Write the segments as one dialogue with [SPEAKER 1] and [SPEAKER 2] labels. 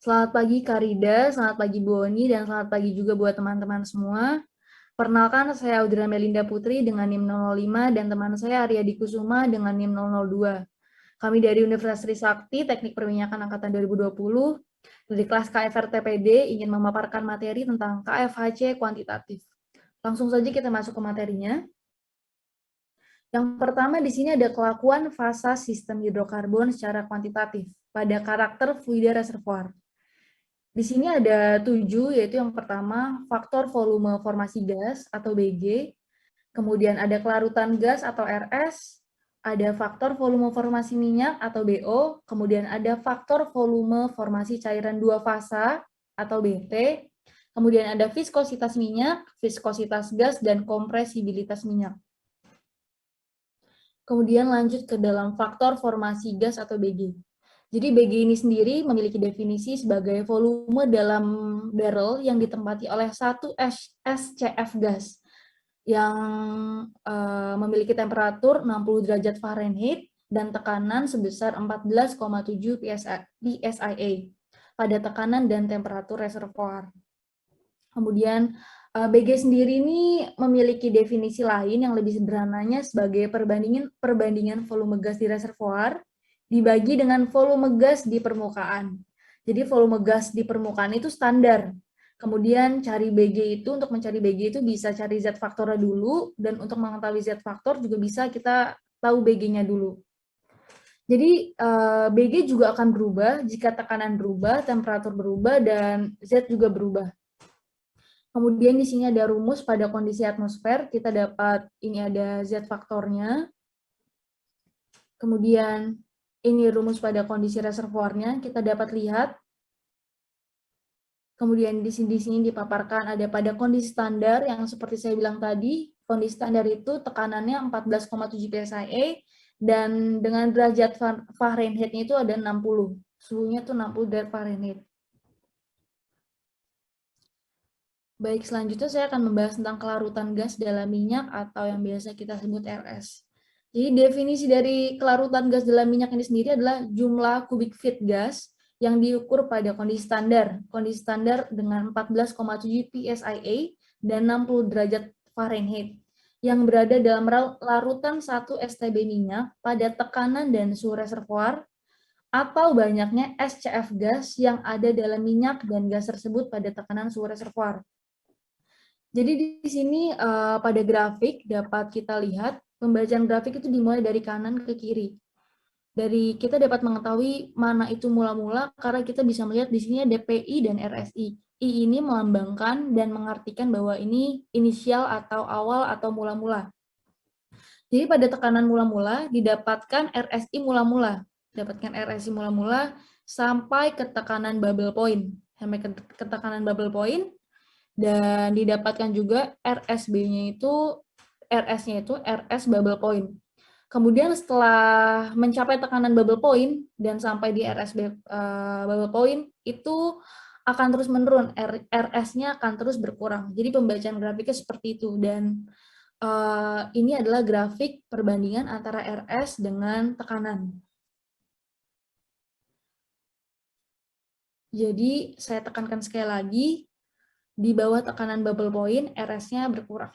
[SPEAKER 1] Selamat pagi Karida, selamat pagi Bu Oni, dan selamat pagi juga buat teman-teman semua. Perkenalkan, saya Audra Melinda Putri dengan NIM 005 dan teman saya Aryadi Kusuma dengan NIM 002. Kami dari Universitas Trisakti, Teknik Perminyakan Angkatan 2020, dari kelas KFRTPD ingin memaparkan materi tentang KFHC kuantitatif. Langsung saja kita masuk ke materinya. Yang pertama di sini ada kelakuan fasa sistem hidrokarbon secara kuantitatif pada karakter fluida reservoir. Di sini ada 7, yaitu yang pertama faktor volume formasi gas atau BG, kemudian ada kelarutan gas atau RS, ada faktor volume formasi minyak atau BO, kemudian ada faktor volume formasi cairan dua fasa atau BT, kemudian ada viskositas minyak, viskositas gas, dan kompresibilitas minyak. Kemudian lanjut ke dalam faktor formasi gas atau BG. Jadi BG ini sendiri memiliki definisi sebagai volume dalam barrel yang ditempati oleh satu SCF gas yang memiliki temperatur 60 derajat Fahrenheit dan tekanan sebesar 14,7 psia pada tekanan dan temperatur reservoir. Kemudian BG sendiri ini memiliki definisi lain yang lebih sederhananya sebagai perbandingan volume gas di reservoir dibagi dengan volume gas di permukaan. Jadi volume gas di permukaan itu standar. Kemudian cari BG itu, untuk mencari BG itu bisa cari Z faktornya dulu, dan untuk mengetahui Z faktor juga bisa kita tahu BG-nya dulu. Jadi BG juga akan berubah jika tekanan berubah, temperatur berubah, dan Z juga berubah. Kemudian di sini ada rumus pada kondisi atmosfer, kita dapat ini ada Z faktornya. Kemudian ini rumus pada kondisi reservoirnya, kita dapat lihat. Kemudian di sini dipaparkan ada pada kondisi standar yang seperti saya bilang tadi, kondisi standar itu tekanannya 14,7 psia dan dengan derajat Fahrenheit-nya itu ada 60. Suhunya itu 60 derajat Fahrenheit. Baik, selanjutnya saya akan membahas tentang kelarutan gas dalam minyak atau yang biasa kita sebut RS. Jadi definisi dari kelarutan gas dalam minyak ini sendiri adalah jumlah kubik feet gas yang diukur pada kondisi standar dengan 14,7 psia dan 60 derajat Fahrenheit, yang berada dalam larutan 1 STB minyak pada tekanan dan suhu reservoir, atau banyaknya SCF gas yang ada dalam minyak dan gas tersebut pada tekanan suhu reservoir. Jadi di sini pada grafik dapat kita lihat pembacaan grafik itu dimulai dari kanan ke kiri. Kita dapat mengetahui mana itu mula-mula karena kita bisa melihat di sini ada PI dan RSI. I ini melambangkan dan mengartikan bahwa ini inisial atau awal atau mula-mula. Jadi pada tekanan mula-mula didapatkan RSI mula-mula. Dapatkan RSI mula-mula sampai ke tekanan bubble point. Sampai ke tekanan bubble point. Dan didapatkan juga RSB-nya itu, RS-nya itu RS bubble point. Kemudian setelah mencapai tekanan bubble point dan sampai di RSB bubble point, itu akan terus menurun, RS-nya akan terus berkurang. Jadi pembacaan grafiknya seperti itu, dan ini adalah grafik perbandingan antara RS dengan tekanan. Jadi saya tekankan sekali lagi, di bawah tekanan bubble point, RS-nya berkurang.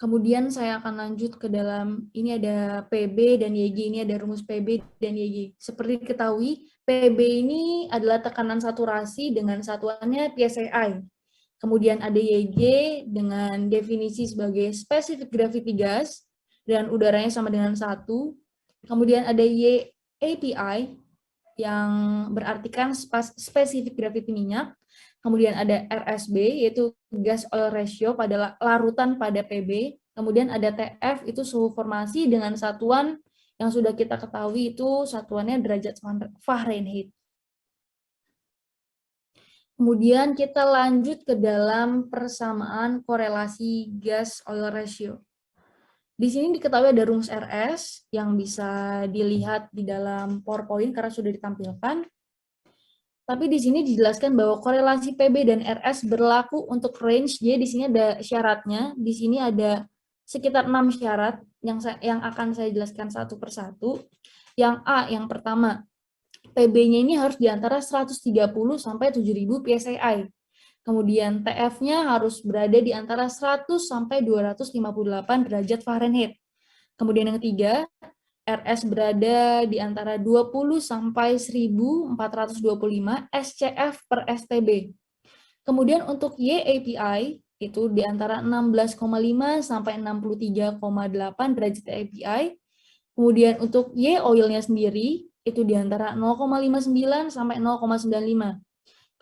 [SPEAKER 1] Kemudian saya akan lanjut ke dalam, ini ada PB dan YG, ini ada rumus PB dan YG. Seperti diketahui, PB ini adalah tekanan saturasi dengan satuannya PSI. Kemudian ada YG dengan definisi sebagai specific gravity gas, dan udaranya sama dengan 1. Kemudian ada YAPI, yang berartikan specific gravity minyak. Kemudian ada RSB, yaitu gas oil ratio pada larutan pada PB. Kemudian ada TF, itu suhu formasi dengan satuan yang sudah kita ketahui itu satuannya derajat Fahrenheit. Kemudian kita lanjut ke dalam persamaan korelasi gas oil ratio. Di sini diketahui ada rumus RS yang bisa dilihat di dalam PowerPoint karena sudah ditampilkan. Tapi di sini dijelaskan bahwa korelasi PB dan RS berlaku untuk range. Jadi di sini ada syaratnya. Di sini ada sekitar 6 syarat yang akan saya jelaskan satu persatu. Yang A, yang pertama, PB-nya ini harus di antara 130 sampai 7.000 psi. Kemudian TF-nya harus berada di antara 100 sampai 258 derajat Fahrenheit. Kemudian yang ketiga, RS berada di antara 20 sampai 1425 SCF per STB. Kemudian untuk YAPI itu di antara 16,5 sampai 63,8 derajat API. Kemudian untuk Y oilnya sendiri itu di antara 0,59 sampai 0,95.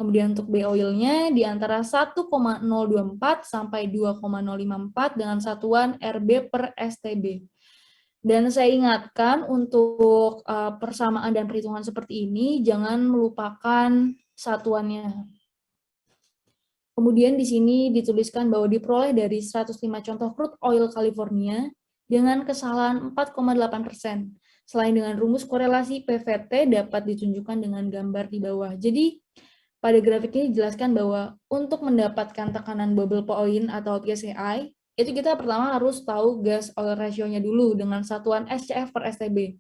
[SPEAKER 1] Kemudian untuk B oilnya di antara 1,024 sampai 2,054 dengan satuan RB per STB. Dan saya ingatkan untuk persamaan dan perhitungan seperti ini jangan melupakan satuannya. Kemudian di sini dituliskan bahwa diperoleh dari 105 contoh crude oil California dengan kesalahan 4,8%. Selain dengan rumus korelasi PVT dapat ditunjukkan dengan gambar di bawah. Jadi pada grafik ini dijelaskan bahwa untuk mendapatkan tekanan bubble point atau PSI, itu kita pertama harus tahu gas oil ratio-nya dulu dengan satuan SCF per STB.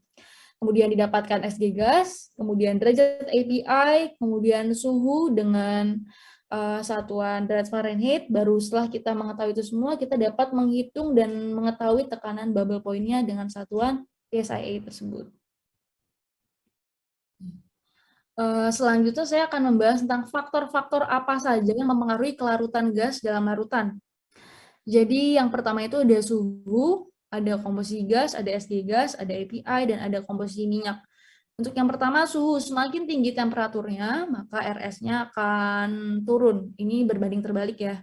[SPEAKER 1] Kemudian didapatkan SG gas, kemudian derajat API, kemudian suhu dengan satuan derajat Fahrenheit. Baru setelah kita mengetahui itu semua, kita dapat menghitung dan mengetahui tekanan bubble point-nya dengan satuan PSIA tersebut. Selanjutnya saya akan membahas tentang faktor-faktor apa saja yang mempengaruhi kelarutan gas dalam larutan. Jadi yang pertama itu ada suhu, ada komposisi gas, ada SG gas, ada API, dan ada komposisi minyak. Untuk yang pertama suhu, semakin tinggi temperaturnya, maka RS-nya akan turun. Ini berbanding terbalik ya.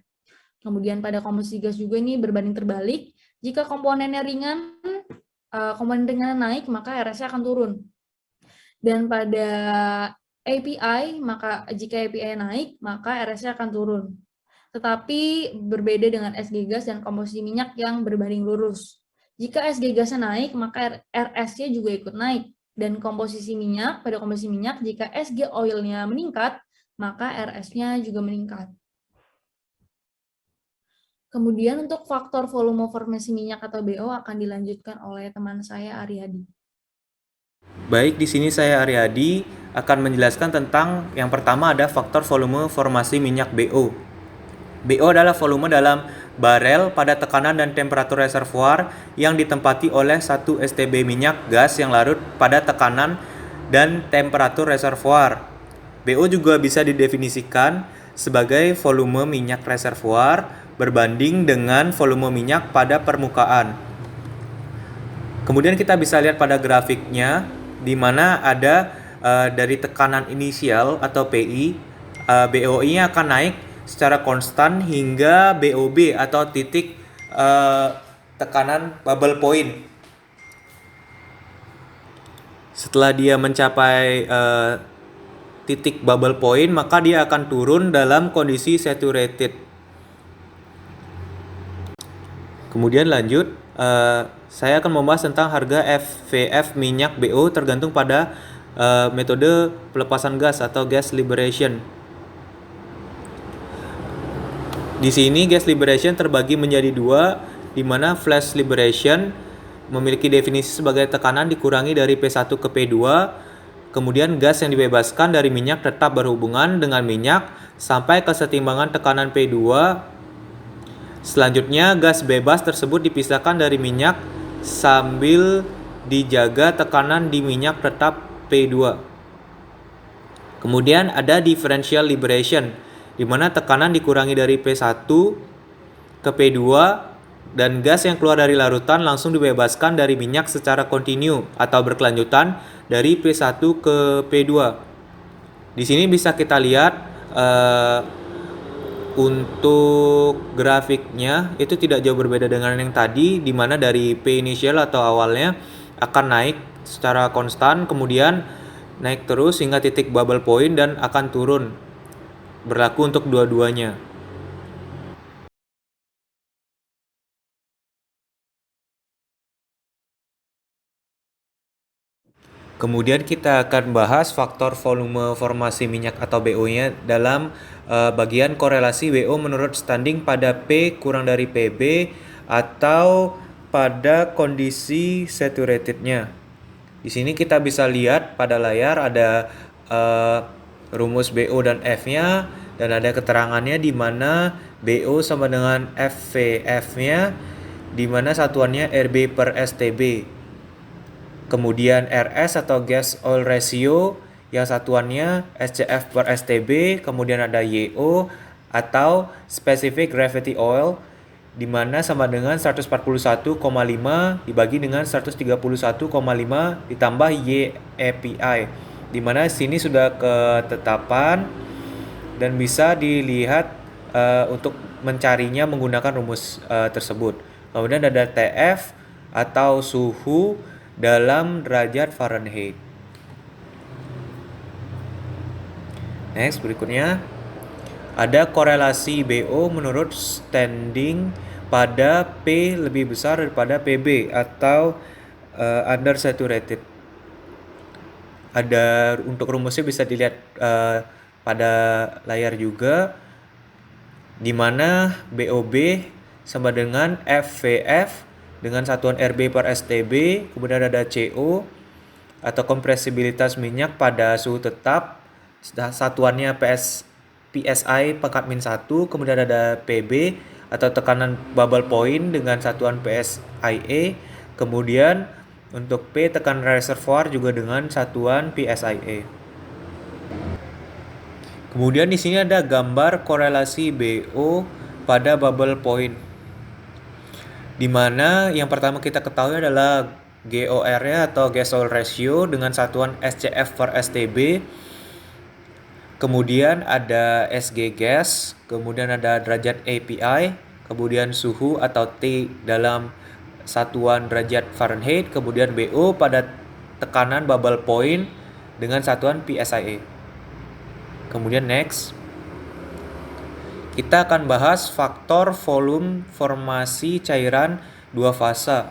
[SPEAKER 1] Kemudian pada komposisi gas juga ini berbanding terbalik. Jika komponennya ringan, komponen ringan naik, maka RS-nya akan turun. Dan pada API, maka jika API naik, maka RS-nya akan turun. Tetapi berbeda dengan SG gas dan komposisi minyak yang berbanding lurus. Jika SG gasnya naik, maka RS-nya juga ikut naik. Dan komposisi minyak, pada komposisi minyak, jika SG oilnya meningkat, maka RS-nya juga meningkat. Kemudian untuk faktor volume formasi minyak atau BO akan dilanjutkan oleh teman saya Aryadi.
[SPEAKER 2] Baik, di sini saya Aryadi akan menjelaskan tentang yang pertama ada faktor volume formasi minyak BO. BO adalah volume dalam barel pada tekanan dan temperatur reservoir yang ditempati oleh 1 STB minyak gas yang larut pada tekanan dan temperatur reservoir. BO juga bisa didefinisikan sebagai volume minyak reservoir berbanding dengan volume minyak pada permukaan. Kemudian kita bisa lihat pada grafiknya di mana ada dari tekanan inisial atau PI, BOI-nya akan naik secara konstan hingga BOB atau titik tekanan bubble point. Setelah dia mencapai titik bubble point, maka dia akan turun dalam kondisi saturated. Kemudian lanjut, saya akan membahas tentang harga FVF minyak BO tergantung pada metode pelepasan gas atau gas liberation. Di sini gas liberation terbagi menjadi dua, di mana flash liberation memiliki definisi sebagai tekanan dikurangi dari P1 ke P2, kemudian gas yang dibebaskan dari minyak tetap berhubungan dengan minyak sampai kesetimbangan tekanan P2. Selanjutnya, gas bebas tersebut dipisahkan dari minyak sambil dijaga tekanan di minyak tetap P2. Kemudian ada differential liberation, di mana tekanan dikurangi dari P1 ke P2 dan gas yang keluar dari larutan langsung dibebaskan dari minyak secara kontinu atau berkelanjutan dari P1 ke P2. Di sini bisa kita lihat untuk grafiknya itu tidak jauh berbeda dengan yang tadi, di mana dari P initial atau awalnya akan naik secara konstan, kemudian naik terus hingga titik bubble point dan akan turun. Berlaku untuk dua-duanya. Kemudian kita akan bahas faktor volume formasi minyak atau BO-nya dalam bagian korelasi BO menurut standing pada P kurang dari PB atau pada kondisi saturatednya. Di sini kita bisa lihat pada layar ada rumus BO dan F-nya, dan ada keterangannya di mana BO sama dengan FVF-nya, di mana satuannya RB per STB. Kemudian RS atau gas oil ratio yang satuannya SCF per STB, kemudian ada YO atau specific gravity oil di mana sama dengan 141,5 dibagi dengan 131,5 ditambah YAPI, di mana sini sudah ketetapan dan bisa dilihat untuk mencarinya menggunakan rumus tersebut. Kemudian ada TF atau suhu dalam derajat Fahrenheit. Next, berikutnya ada korelasi BO menurut standing pada P lebih besar daripada PB atau undersaturated. Ada untuk rumusnya bisa dilihat pada layar juga, di mana BOB sama dengan FVF dengan satuan RB per STB, kemudian ada CO atau kompresibilitas minyak pada suhu tetap, satuannya PSI pangkat min 1, kemudian ada PB atau tekanan bubble point dengan satuan PSIA, kemudian untuk P tekanan reservoir juga dengan satuan PSIA. Kemudian di sini ada gambar korelasi BO pada bubble point, di mana yang pertama kita ketahui adalah GOR-nya atau gas oil ratio dengan satuan SCF per STB. Kemudian ada SG gas, kemudian ada derajat API, kemudian suhu atau T dalam satuan derajat Fahrenheit, kemudian BO pada tekanan bubble point dengan satuan PSIA. Kemudian next, kita akan bahas faktor volume formasi cairan dua fasa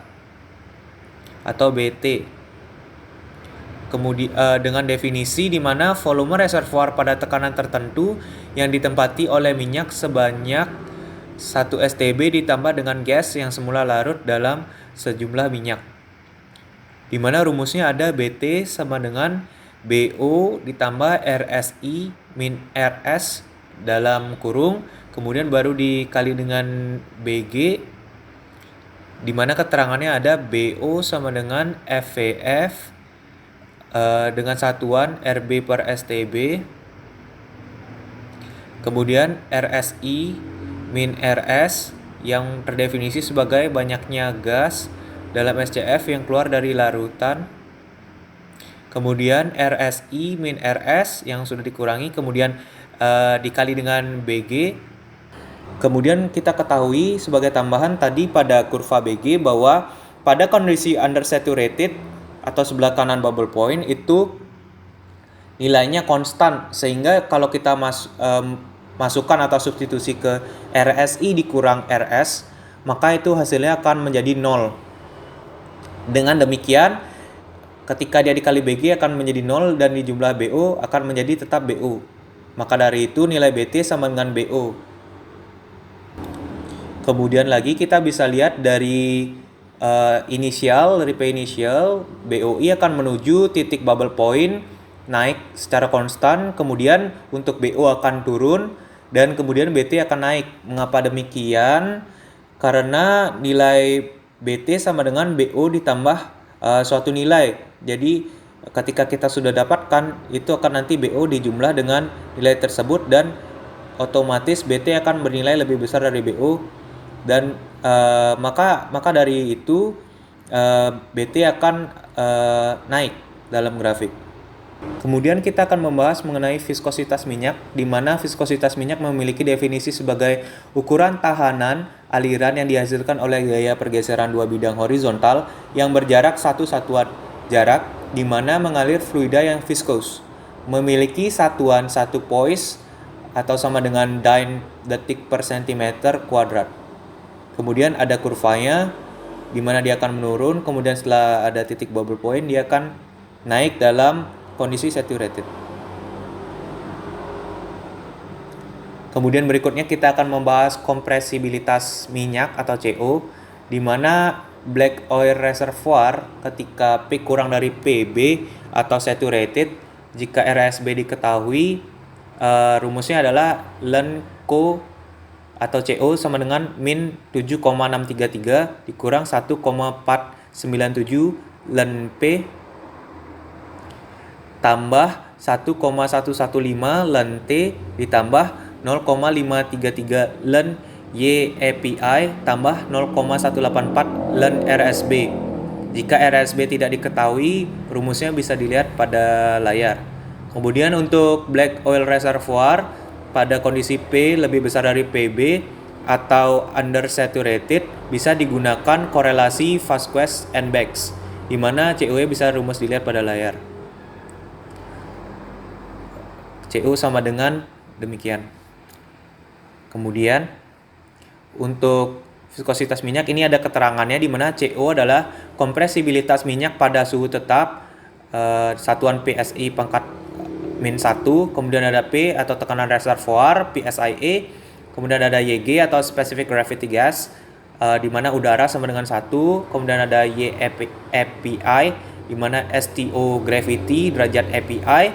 [SPEAKER 2] atau BT. Kemudian dengan definisi di mana volume reservoir pada tekanan tertentu yang ditempati oleh minyak sebanyak 1 STB ditambah dengan gas yang semula larut dalam sejumlah minyak. Di mana rumusnya ada BT sama dengan BO ditambah RSI min RS dalam kurung, kemudian baru dikali dengan BG, di mana keterangannya ada BO sama dengan FVF dengan satuan RB per STB, kemudian RSI min RS yang terdefinisi sebagai banyaknya gas dalam SCF yang keluar dari larutan, kemudian RSI min RS yang sudah dikurangi, kemudian dikali dengan BG. Kemudian kita ketahui sebagai tambahan tadi pada kurva BG bahwa pada kondisi undersaturated atau sebelah kanan bubble point itu nilainya konstan, sehingga kalau kita masukkan atau substitusi ke RSI dikurang RS, maka itu hasilnya akan menjadi 0. Dengan demikian, ketika dia dikali BG akan menjadi 0 dan di jumlah BO akan menjadi tetap BO. Maka dari itu nilai BT sama dengan BO. Kemudian lagi kita bisa lihat dari dari P initial, BOI akan menuju titik bubble point naik secara konstan, kemudian untuk BO akan turun dan kemudian BT akan naik. Mengapa demikian? Karena nilai BT sama dengan BO ditambah suatu nilai. Jadi ketika kita sudah dapatkan, itu akan nanti BO dijumlah dengan nilai tersebut dan otomatis BT akan bernilai lebih besar dari BO, dan maka dari itu BT akan naik dalam grafik. Kemudian kita akan membahas mengenai viskositas minyak, di mana viskositas minyak memiliki definisi sebagai ukuran tahanan aliran yang dihasilkan oleh gaya pergeseran dua bidang horizontal yang berjarak satu satuan jarak, di mana mengalir fluida yang viskos, memiliki satuan 1 poise atau sama dengan dyne detik per centimeter kuadrat. Kemudian ada kurvanya, di mana dia akan menurun, kemudian setelah ada titik bubble point dia akan naik dalam kondisi saturated. Kemudian berikutnya kita akan membahas kompresibilitas minyak atau CO, di mana black oil reservoir ketika P kurang dari PB atau saturated, jika RSB diketahui, rumusnya adalah ln CO atau CO sama dengan min 7,633 dikurang 1,497 ln P tambah 1,115 ln T ditambah 0,533 ln YAPI tambah 0,184 ln RSB. Jika RSB tidak diketahui, rumusnya bisa dilihat pada layar. Kemudian untuk black oil reservoir pada kondisi P lebih besar dari PB atau undersaturated bisa digunakan korelasi Vasquez-Bax, di mana COE bisa rumus dilihat pada layar. CO sama dengan demikian. Kemudian untuk viskositas minyak ini ada keterangannya, di mana CO adalah kompresibilitas minyak pada suhu tetap, satuan PSI pangkat min 1, kemudian ada P atau tekanan reservoir PSIA, kemudian ada YG atau specific gravity gas, di mana udara sama dengan 1, kemudian ada YAPI di mana STO gravity derajat API,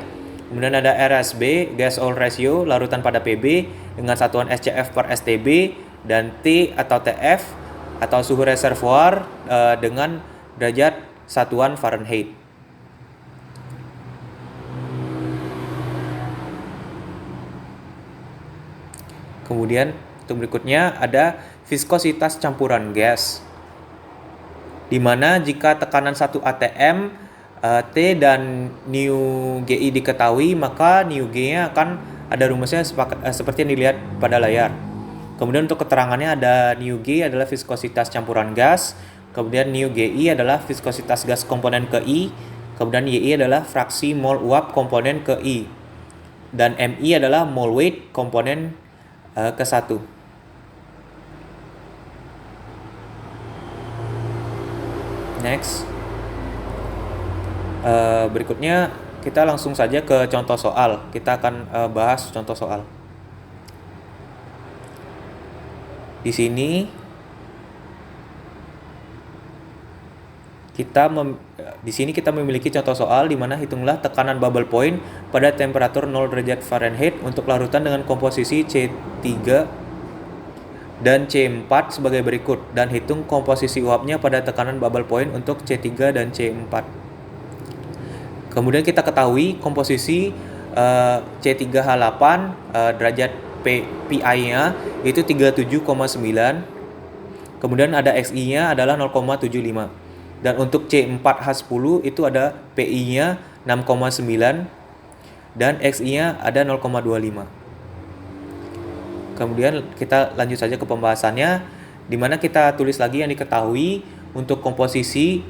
[SPEAKER 2] kemudian ada RSB gas oil ratio larutan pada PB dengan satuan SCF per STB, dan T atau TF atau suhu reservoir dengan derajat satuan Fahrenheit. Kemudian untuk berikutnya ada viskositas campuran gas, di mana jika tekanan 1 atm T dan nu GI diketahui, maka nu G-nya akan ada rumusnya seperti yang dilihat pada layar. Kemudian untuk keterangannya ada nu G adalah viskositas campuran gas, kemudian nu GI adalah viskositas gas komponen ke I, kemudian YI adalah fraksi mol uap komponen ke I, dan MI adalah mol weight komponen ke 1. Next. Berikutnya kita langsung saja ke contoh soal. Kita akan bahas contoh soal. Di sini kita memiliki contoh soal di mana hitunglah tekanan bubble point pada temperatur 0 derajat Fahrenheit untuk larutan dengan komposisi C3 dan C4 sebagai berikut, dan hitung komposisi uapnya pada tekanan bubble point untuk C3 dan C4. Kemudian kita ketahui komposisi C3H8 derajat PI-nya itu 37,9. Kemudian ada XI-nya adalah 0,75. Dan untuk C4H10 itu ada PI-nya 6,9 dan XI-nya ada 0,25. Kemudian kita lanjut saja ke pembahasannya, di mana kita tulis lagi yang diketahui untuk komposisi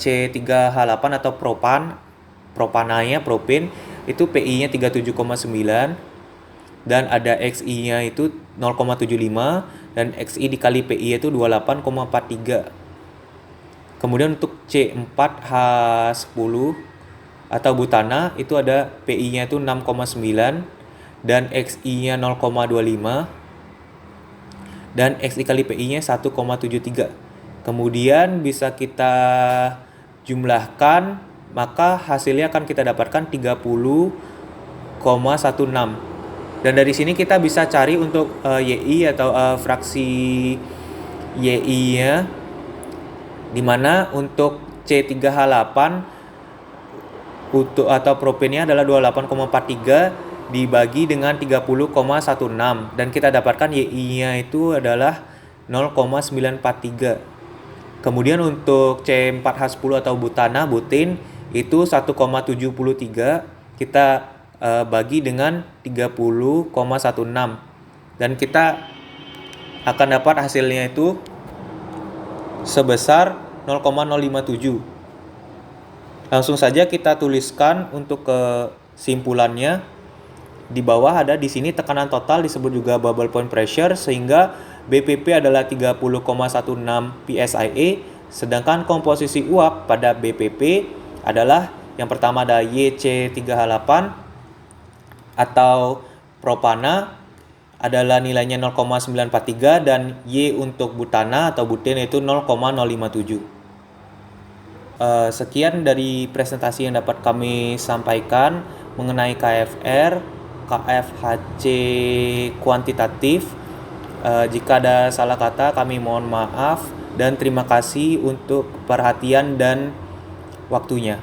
[SPEAKER 2] C3H8 atau propananya propane itu PI-nya 37,9 dan ada XI-nya itu 0,75 dan XI dikali PI itu 28,43. Kemudian untuk C4H10 atau butana itu ada PI-nya itu 6,9 dan XI-nya 0,25 dan XI kali PI-nya 1,73. Kemudian bisa kita jumlahkan, maka hasilnya akan kita dapatkan 30,16. Dan dari sini kita bisa cari untuk YI atau fraksi YI-nya, di mana untuk C3H8 atau propennya adalah 28,43 dibagi dengan 30,16 dan kita dapatkan YI-nya itu adalah 0,943. Kemudian untuk C4H10 atau butin itu 1,73 kita bagi dengan 30,16 dan kita akan dapat hasilnya itu sebesar 0,057. Langsung saja kita tuliskan untuk kesimpulannya. Di bawah ada di sini tekanan total disebut juga bubble point pressure, sehingga BPP adalah 30,16 psia, sedangkan komposisi uap pada BPP adalah yang pertama ada YC3H8 atau propana adalah nilainya 0,943 dan Y untuk butana atau buten itu 0,057. Sekian dari presentasi yang dapat kami sampaikan mengenai KFR, KFHC kuantitatif. Jika ada salah kata kami mohon maaf dan terima kasih untuk perhatian dan waktunya.